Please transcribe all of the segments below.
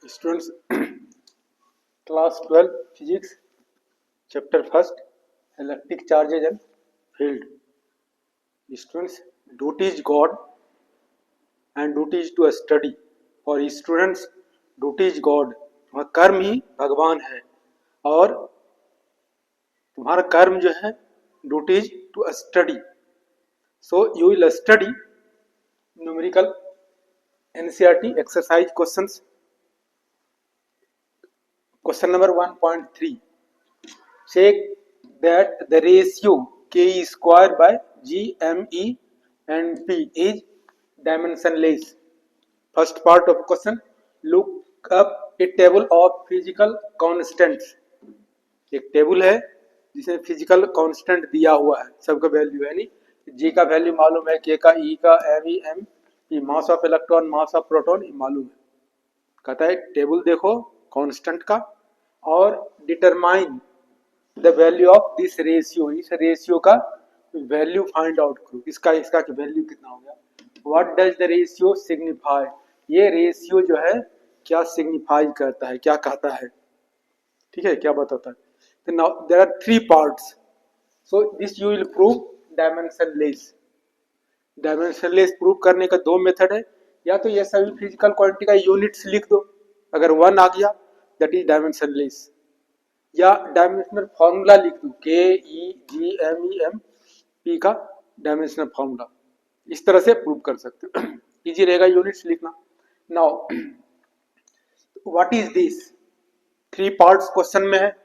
Students, class 12 physics, chapter 1st, electric charges and field. Students, duty is God and duty is to study. For students, duty is God. तुम्हारा कर्म ही भगवान है और तुम्हारा कर्म जो है duty is to study. So you will study numerical NCERT exercise questions. Question number 1.3. Check that the ratio K square by GME and P is dimensionless. First part of question. Look up a table of physical constants. एक table है जिसमें physical constant दिया हुआ है, सबका value है, नहीं जी का वैल्यू मालूम है, के का, ई का, M E M P, mass of electron, mass of proton मालूम है. कहता है टेबल देखो कांस्टेंट का और determine the value of this ratio, इस रेशियो का वैल्यू फाइंड आउट करो. इसका वैल्यू कितना हो गया. What does the ratio signify, ये रेशियो जो है क्या सिग्निफाई करता है, क्या कहता है, ठीक है, क्या बताता है. तो now there are three parts. So this you will prove dimensionless. Dimensionless prove करने का दो मेथड है. या तो ये सभी फिजिकल क्वांटिटी का यूनिट्स लिख दो, अगर वन आ गया दैट इज डायमेंशनलेस, या डायमेंशनल फॉर्मूला लिख दो, K E G M E M P का डायमेंशनल फॉर्मूला. इस तरह से प्रूव कर सकते हो. इजी रहेगा यूनिट्स लिखना. Now what is this, three parts question में है.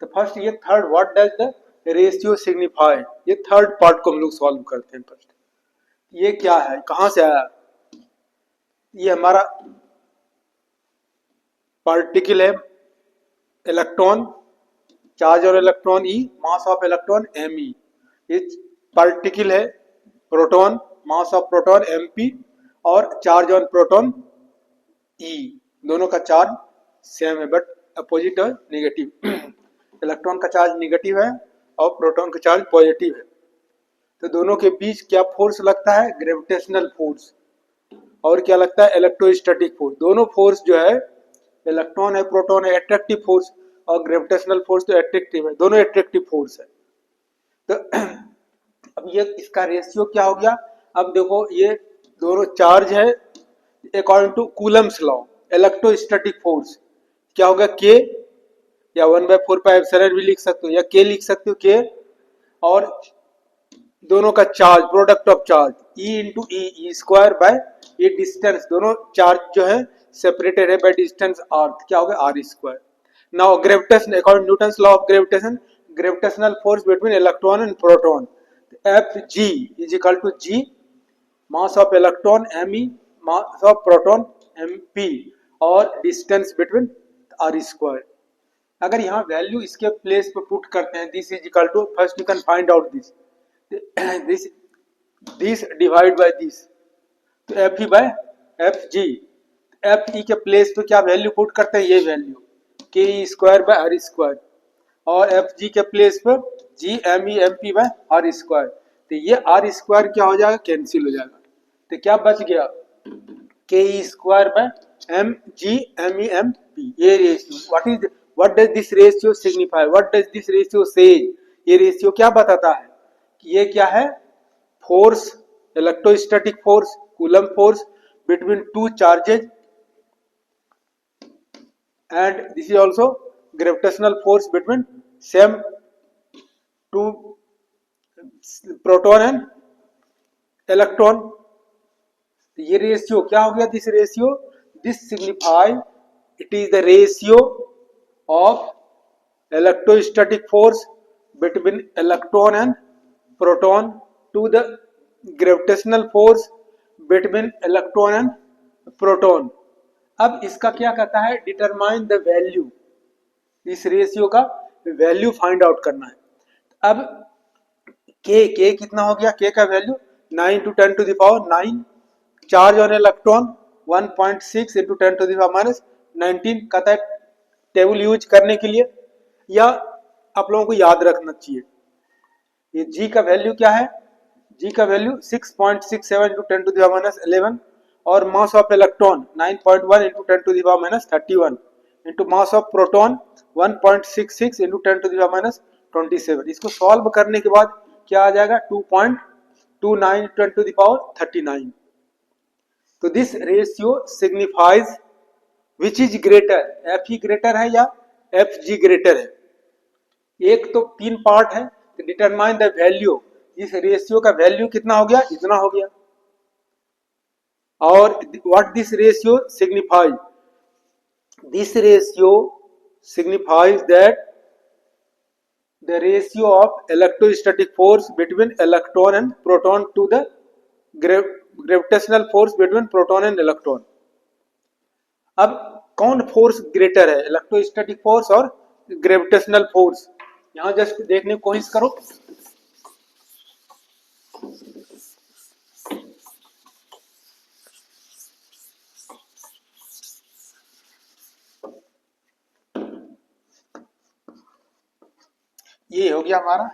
तो फर्स्ट ये third, what does the ratio signify, ये थर्ड पार्ट को हम लोग सॉल्व करते हैं. फर्स्ट ये क्या है, कहां से आया. ये हमारा पार्टिकल है, इलेक्ट्रॉन, चार्ज और electron E, mass of electron M E. ये पार्टिकल है, proton, mass of proton M P, और चार्ज ऑन प्रोटॉन ई. दोनों का चार्ज सेम है बट अपोजिट और नेगेटिव. इलेक्ट्रॉन का चार्ज नेगेटिव है और प्रोटॉन का चार्ज पॉजिटिव है. तो दोनों के बीच क्या फोर्स लगता है, ग्रेविटेशनल फोर्स, और क्या लगता है, इलेक्ट्रोस्टैटिक फोर्स. दोनों फोर्स जो है, इलेक्ट्रॉन है, प्रोटॉन है, एट्रैक्टिव फोर्स, और ग्रेविटेशनल फोर्स तो एट्रैक्टिव है, दोनों एट्रैक्टिव फोर्स है. तो अब ये इसका रेशियो क्या हो गया. अब देखो ये दोनों चार्ज है, according to Coulomb's law, electrostatic force क्या होगा, के, या 1/4πε भी लिख सकते हो, या के लिख सकते हो, के, और दोनों का charge, product of charge, E into E square by ये डिस्टेंस. दोनों चार्ज जो है सेपरेटेड है बाय डिस्टेंस अर्थ, क्या होगा, R square. Now gravitation, according Newton's law of gravitation, gravitational force between electron and proton, F G is equal to G mass of electron M E, mass of proton M P, और distance between R square. अगर यहाँ value इसके place पे put करते हैं, this is equal to, first you can find out this divide by this, तो F E by F G. F E के place पे क्या वैल्यू पुट करते हैं, ये value K E square by R square, और एफ जी के place पे G M E M P by R square. तो ये आर स्क्वायर क्या हो जाएगा, कैंसिल हो जाएगा. तो क्या बच गया, K E square by M G M E M P. ये ratio, what does this ratio signify, what does this ratio say, ये रेशियो क्या बताता है कि ये क्या है, force, electrostatic force, coulomb force between two charges, and this is also gravitational force between same two proton and electron. ये ratio क्या हो गया, this ratio, this signify it is the ratio of electrostatic force between electron and proton to the gravitational force between electron and proton. अब इसका क्या कहता है, determine the value, इस रेशियो का वैल्यू फाइंड आउट करना है. अब के कितना हो गया, के का वैल्यू 9 × 10⁻⁹. Charge on electron 1.6 × 10⁻⁻19. कहता है टेबल यूज करने के लिए, या आप लोगों को याद रखना चाहिए, ये जी का वैल्यू क्या है, जी का वैल्यू 6.67 × 10⁻11, और mass of electron 9.1 into 10 to the power minus 31 into mass of proton 1.66 into 10 to the power minus 27। इसको सॉल्व करने के बाद क्या आ जाएगा 2.29 10 टू द पावर 39। तो this ratio signifies which is greater, F E greater है या एफ जी ग्रेटर है। एक तो 3 पार्ट है, तो डिटरमाइन द वैल्यू, इस रेशियो का वैल्यू कितना हो गया, इतना हो गया। और what this ratio signifies, this ratio signifies that the ratio of electrostatic force between electron and proton to the gravitational force between proton and electron। अब कौन फोर्स ग्रेटर है, इलेक्ट्रोस्टैटिक फोर्स और ग्रेविटेशनल फोर्स। यहां just देखने की कोशिश करो। ये हो गया हमारा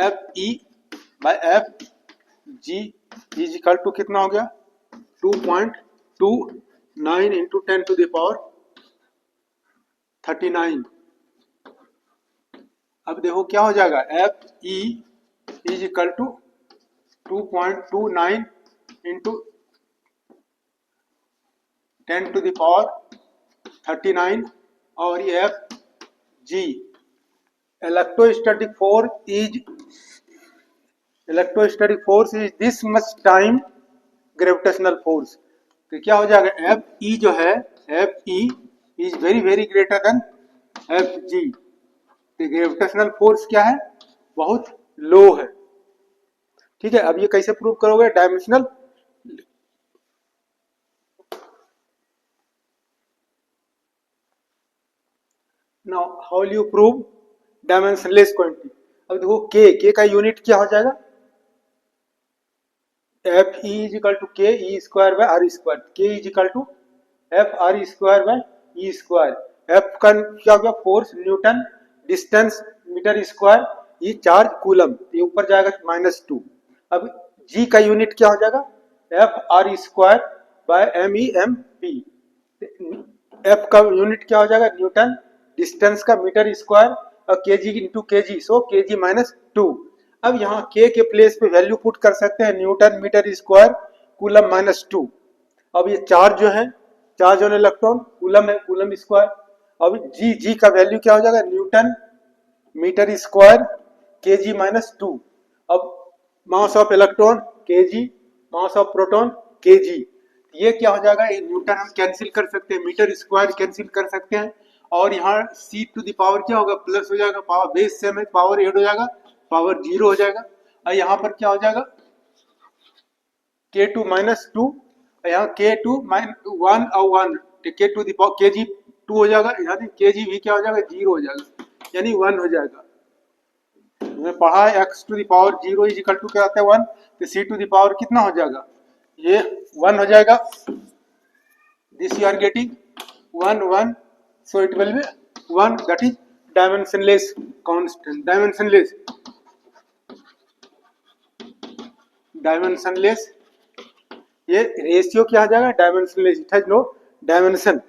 F E by F G is equal to कितना हो गया 2.29 इंटू 10 टू द पावर 39। अब देखो क्या हो जाएगा, F E is equal to 2.29 into 10 to the power 39 और ये F G electrostatic force is this much time gravitational force। तो क्या हो जाएगा, एफ ई जो है F E is very greater than F G. तो ग्रेविटेशनल फोर्स क्या है, बहुत लो है। ठीक है, अब ये कैसे प्रूव करोगे, dimensional. Now how will you prove dimensionless quantity. अब देखो के का यूनिट क्या हो जाएगा, F E is equal to K E square by R square. K is equal to F R square by E square. F का क्या हो गया force newton, distance metre square, ये चार्ज कूलम, ये ऊपर जाएगा -2। अब जी का यूनिट क्या हो जाएगा, F R square by M E M P. F का यूनिट क्या हो जाएगा, न्यूटन, डिस्टेंस का मीटर स्क्वायर और kg into kg, so kg -2। अब यहाँ के प्लेस पे वैल्यू पुट कर सकते हैं, न्यूटन मीटर स्क्वायर कूलम -2। अब ये चार्ज जो है, चार्ज ऑन इलेक्ट्रॉन कूलम है, कूलम स्क्वायर। अब जी का वैल्यू क्या हो जाएगा, न्यूटन मीटर स्क्वायर केजी -2। अब मास of electron KG, mass of proton KG. ये क्या हो जाएगा, ये न्यूटन हम कैंसिल कर सकते हैं, मीटर स्क्वायर कैंसिल कर सकते हैं, और यहाँ c टू द पावर क्या होगा, प्लस हो जाएगा, पावर बेस सेम है, पावर ऐड हो जाएगा, पावर 0 हो जाएगा। और यहाँ पर क्या हो जाएगा k2 -2, यहाँ k2 1 और 1, k2 द पावर kg 2 हो जाएगा, यानी kg भी क्या हो जाएगा 0 हो जाएगा, यानी 1 हो जाएगा। मैं पढ़ा है x to the power 0 is equal to क्या आता है 1, तो c टू द पावर कितना हो जाएगा, ये 1 हो जाएगा। This you are getting 1 1, so it will be 1, that is dimensionless constant, dimensionless। ये रेशियो क्या आ जाएगा, dimensionless, it has no dimension.